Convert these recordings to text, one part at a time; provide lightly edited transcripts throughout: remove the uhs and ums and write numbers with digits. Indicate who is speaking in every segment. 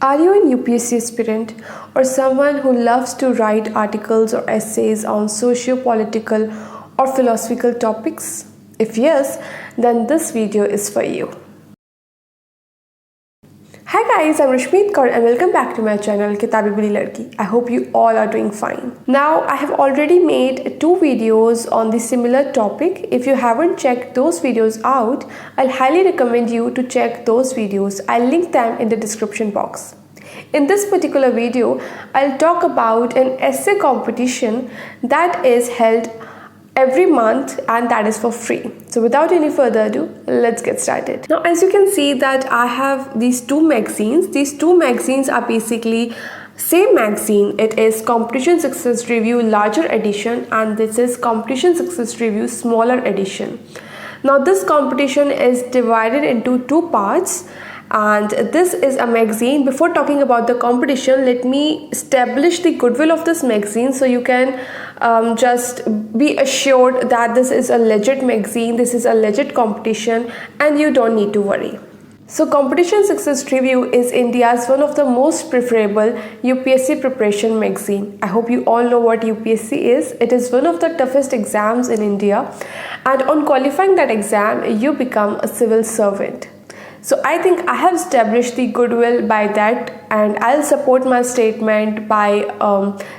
Speaker 1: Are you an UPSC aspirant or someone who loves to write articles or essays on socio-political or philosophical topics? If yes, then this video is for you. Hi guys, I'm Rashmeet Kaur and welcome back to my channel Kitabi Budi Ladki. I hope you all are doing fine. Now, I have already made 2 videos on the similar topic. If you haven't checked those videos out, I'll highly recommend you to check those videos. I'll link them in the description box. In this particular video, I'll talk about an essay competition that is held every month and that is for free. So without any further ado, let's get started. Now, as you can see that I have these 2 magazines. These 2 magazines are basically same magazine. It is Competition Success Review larger edition and this is Competition Success Review smaller edition. Now this competition is divided into 2 parts. And this is a magazine. Before talking about the competition, let me establish the goodwill of this magazine so you can just be assured that this is a legit magazine, this is a legit competition and you don't need to worry. So Competition Success Review is India's one of the most preferable UPSC preparation magazine. I hope you all know what UPSC is. It is one of the toughest exams in India and on qualifying that exam, you become a civil servant. So I think I have established the goodwill by that and I'll support my statement by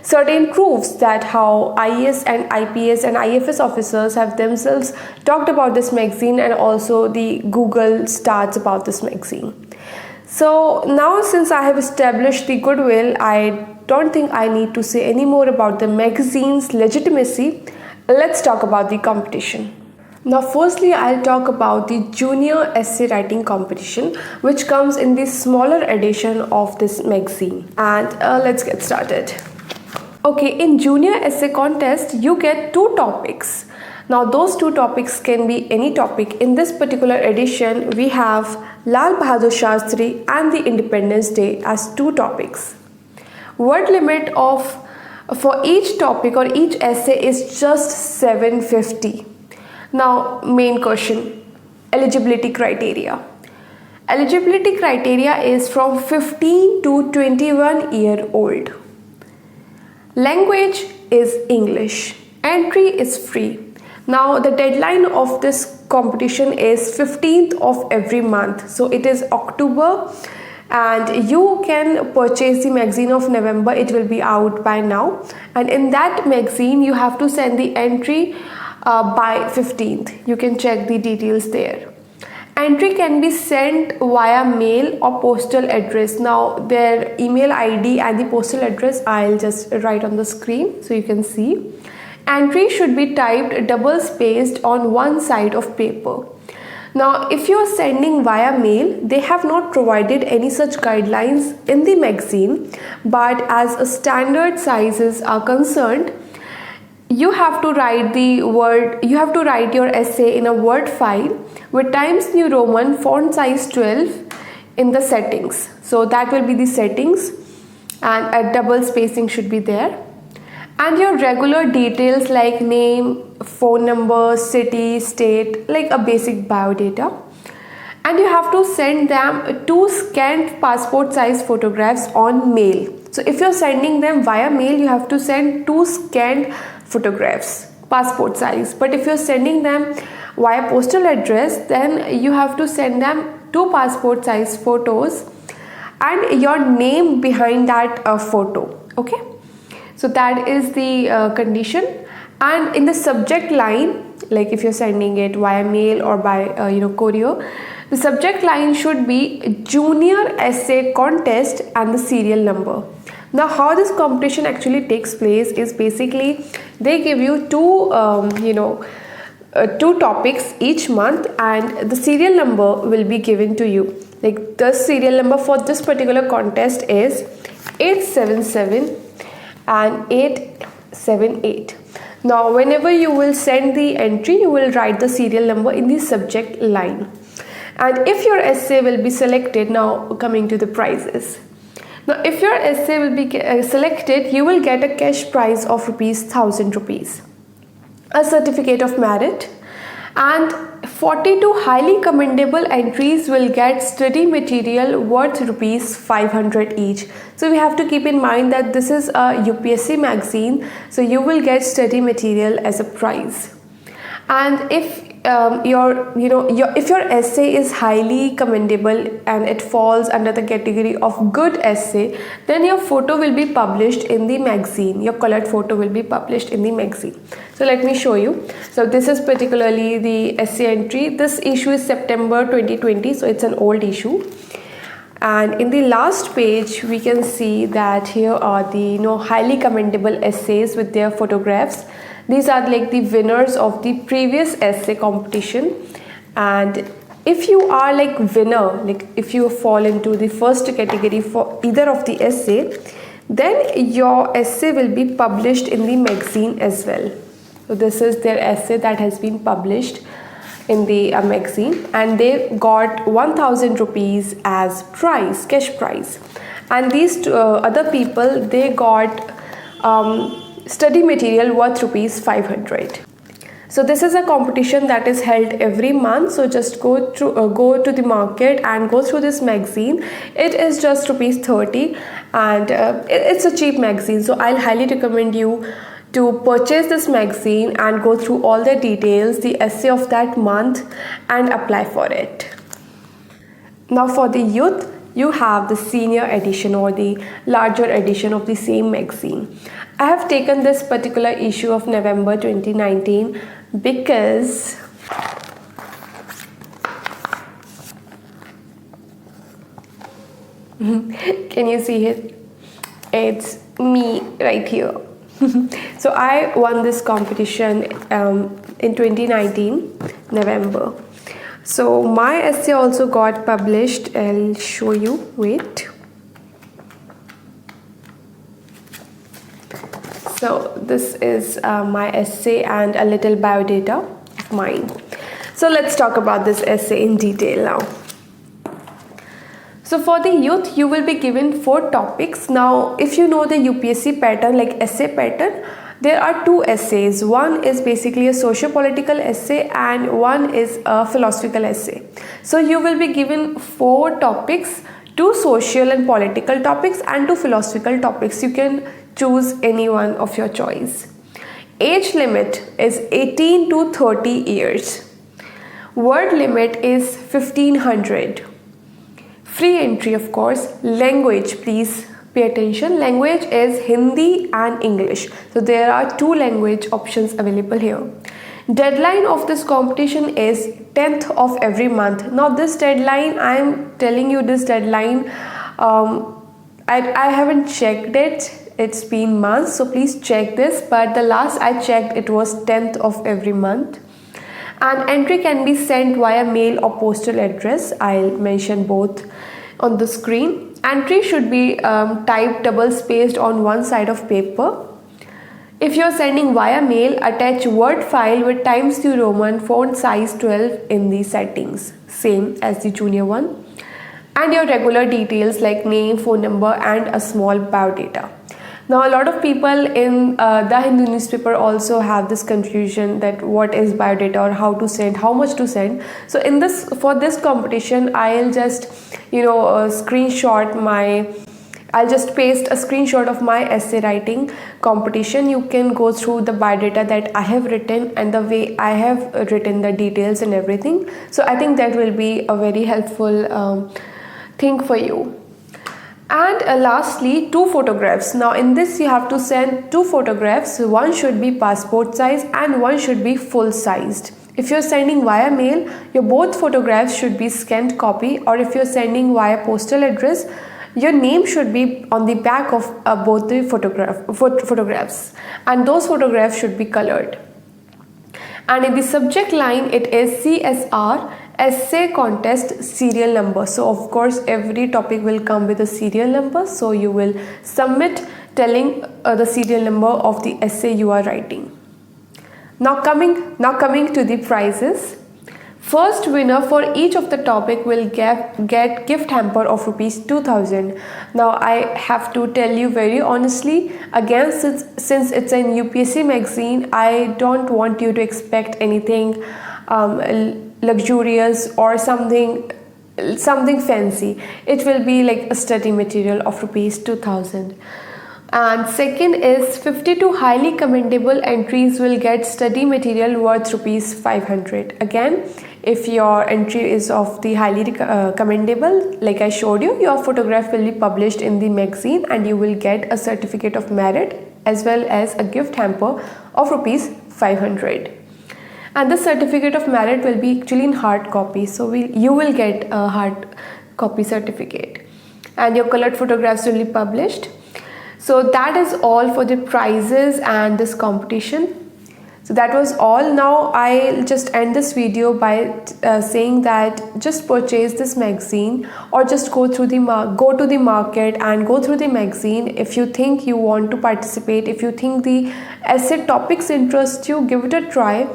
Speaker 1: certain proofs that how IAS and IPS and IFS officers have themselves talked about this magazine and also the Google stats about this magazine. So now since I have established the goodwill, I don't think I need to say any more about the magazine's legitimacy. Let's talk about the competition. Now firstly, I'll talk about the junior essay writing competition which comes in the smaller edition of this magazine and let's get started. Okay, in junior essay contest, you get 2 topics. Now those 2 topics can be any topic. In this particular edition, we have Lal Bahadur Shastri and the Independence Day as 2 topics. Word limit for each topic or each essay is just 750. Now, main question, eligibility criteria. Eligibility criteria is from 15 to 21-year-old. Language is English. Entry is free. Now, the deadline of this competition is 15th of every month. So, it is October and you can purchase the magazine of November. It will be out by now. And in that magazine, you have to send the entry by 15th. You can check the details there. Entry can be sent via mail or postal address. Now their email ID and the postal address I'll just write on the screen so you can see. Entry should be typed double spaced on one side of paper. Now if you are sending via mail, they have not provided any such guidelines in the magazine, but as a standard sizes are concerned, you have to write your essay in a Word file with Times New Roman font size 12 in the settings. So that will be the settings and a double spacing should be there. And your regular details like name, phone number, city, state, like a basic biodata. And you have to send them 2 scanned passport size photographs on mail. So if you're sending them via mail, you have to send 2 scanned photographs, passport size. But if you're sending them via postal address, then you have to send them 2 passport size photos and your name behind that photo. Okay, so that is the condition. And in the subject line, like if you're sending it via mail or by courier, the subject line should be junior essay contest and the serial number. Now how this competition actually takes place is basically they give you 2 topics each month and the serial number will be given to you. Like the serial number for this particular contest is 877 and 878. Now whenever you will send the entry, you will write the serial number in the subject line. And if your essay will be selected, now coming to the prizes. Now if your essay will be selected, you will get a cash prize of ₹1,000, a certificate of merit, and 42 highly commendable entries will get study material worth rupees 500 each. So we have to keep in mind that this is a UPSC magazine, so you will get study material as a prize. And if if your essay is highly commendable and it falls under the category of good essay, then your photo will be published in the magazine. Your colored photo will be published in the magazine. So let me show you. So this is particularly the essay entry. This issue is September 2020, so it's an old issue. And in the last page we can see that here are the highly commendable essays with their photographs. These are like the winners of the previous essay competition, and if you are like winner, like if you fall into the first category for either of the essay, then your essay will be published in the magazine as well. So this is their essay that has been published in the magazine, and they got 1000 rupees as prize, cash prize. And these two, other people, they got study material worth rupees 500. So this is a competition that is held every month. So just go to the market and go through this magazine. It is just rupees 30, and it's a cheap magazine. So I'll highly recommend you to purchase this magazine and go through all the details, the essay of that month, and apply for it. Now for the youth, you have the senior edition or the larger edition of the same magazine. I have taken this particular issue of November 2019 because can you see it? It's me right here. So I won this competition in 2019 November. So my essay also got published. I'll show you. Wait. So this is my essay and a little biodata of mine. So let's talk about this essay in detail now. So for the youth, you will be given 4 topics. Now, if you know the UPSC pattern, like essay pattern, there are 2 essays. One is basically a socio-political essay and one is a philosophical essay. So you will be given 4 topics, 2 social and political topics and 2 philosophical topics. You can choose any one of your choice. Age limit is 18 to 30 years. Word limit is 1500. Free entry, of course. Language, please pay attention. Language is Hindi and English. So there are 2 language options available here. Deadline of this competition is 10th of every month. Now this deadline, I am telling you this deadline, I haven't checked it. It's been months, so please check this, but the last I checked it was 10th of every month. And entry can be sent via mail or postal address. I'll mention both on the screen. Entry should be typed double spaced on one side of paper. If you're sending via mail, attach Word file with Times New Roman font size 12 in the settings, same as the junior one, and your regular details like name, phone number and a small biodata. Now a lot of people in the Hindu newspaper also have this confusion that what is biodata or how to send, how much to send. So in this, for this competition, I'll just I'll just paste a screenshot of my essay writing competition. You can go through the biodata that I have written and the way I have written the details and everything. So I think that will be a very helpful thing for you. And lastly, 2 photographs. Now in this you have to send 2 photographs. One should be passport size and one should be full sized. If you're sending via mail, your both photographs should be scanned copy, or if you're sending via postal address, your name should be on the back of both the photographs, and those photographs should be colored. And in the subject line it is CSR, essay contest serial number. So of course every topic will come with a serial number, so you will submit telling the serial number of the essay you are writing. Now coming to the prizes. First winner for each of the topic will get gift hamper of rupees 2000. Now I have to tell you very honestly, again, since it's an UPSC magazine, I don't want you to expect anything luxurious or something fancy. It will be like a study material of rupees 2000. And second is 52 highly commendable entries will get study material worth rupees 500. Again, if your entry is of the highly commendable, like I showed you, your photograph will be published in the magazine and you will get a certificate of merit as well as a gift hamper of rupees 500. And the certificate of merit will be actually in hard copy, so you will get a hard copy certificate, and your colored photographs will be published. So that is all for the prizes and this competition. So that was all. Now I'll just end this video by saying that just purchase this magazine, or just go to the market and go through the magazine. If you think you want to participate, if you think the essay topics interest you, give it a try.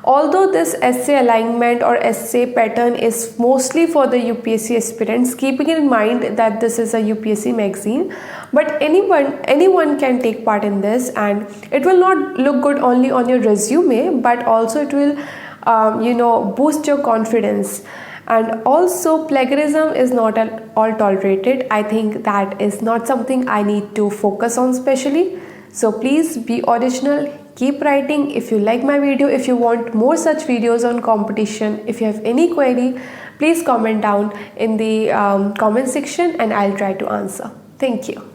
Speaker 1: Although this essay alignment or essay pattern is mostly for the UPSC aspirants, keeping in mind that this is a UPSC magazine, but anyone can take part in this, and it will not look good only on your resume, but also it will boost your confidence. And also, plagiarism is not at all tolerated. I think that is not something I need to focus on specially. So please be original. Keep writing. If you like my video, if you want more such videos on competition, if you have any query, please comment down in the comment section and I'll try to answer. Thank you.